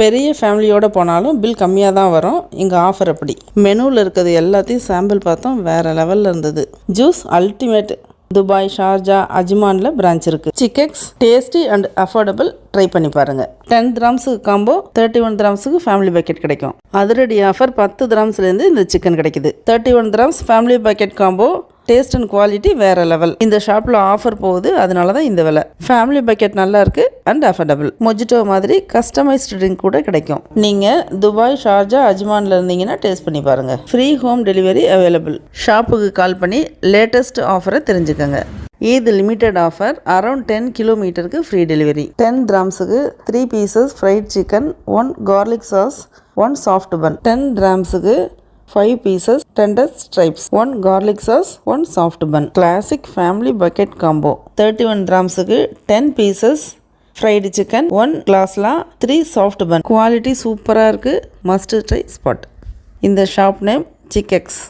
பெரிய ஃபேமிலியோடு போனாலும் பில் கம்மியாக தான் வரும். இங்கே ஆஃபர் அப்படி. மெனுவில் இருக்கிறது எல்லாத்தையும் சாம்பிள் பார்த்தோம், வேறு லெவலில் இருந்தது. Juice ultimate. துபாய், ஷார்ஜா, அஜ்மானில் பிரான்ச் இருக்குது. சிக்கெக்ஸ் டேஸ்டி அண்ட் அஃபோர்டபுள். ட்ரை பண்ணி பாருங்கள். 10 கிராம்ஸுக்கு காம்போ 31 கிராம்ஸுக்கு ஃபேமிலி பேக்கெட் கிடைக்கும். அதிரடி ஆஃபர் 10 கிராம்ஸ்லேருந்து இந்த சிக்கன் கிடைக்குது. 31 grams family packet combo. Taste and quality வேறு லெவல். இந்த ஷாப்பில் ஆஃபர் போகுது, அதனால தான் இந்த விலை. ஃபேமிலி பேக்கெட் நல்லா இருக்குது அண்ட் அஃபோர்டபுள். மொஜிட்டோ மாதிரி கஸ்டமைஸ்டு ட்ரிங்க் கூட கிடைக்கும். நீங்கள் துபாய், ஷார்ஜா, அஜ்மானில் இருந்தீங்கன்னா டேஸ்ட் பண்ணி பாருங்கள். Free home delivery available. ஷாப்புக்கு கால் பண்ணி லேட்டஸ்ட் ஆஃபரை தெரிஞ்சுக்கோங்க. இது லிமிட்டட் ஆஃபர். அரௌண்ட் 10 கிலோமீட்டருக்கு ஃப்ரீ டெலிவரி. 10 கிராம்ஸுக்கு 3 pieces fried chicken, 1 garlic sauce, 1 soft bun. 10 கிராம்ஸுக்கு 5 pieces tender stripes, 1 garlic sauce, 1 soft bun. Classic family bucket combo. 31 grams-க்கு 10 pieces fried chicken, 1 glassla, 3 soft bun. Quality சூப்பராக இருக்குது. Must try spot. இந்த shop name சிக்கெக்ஸ்.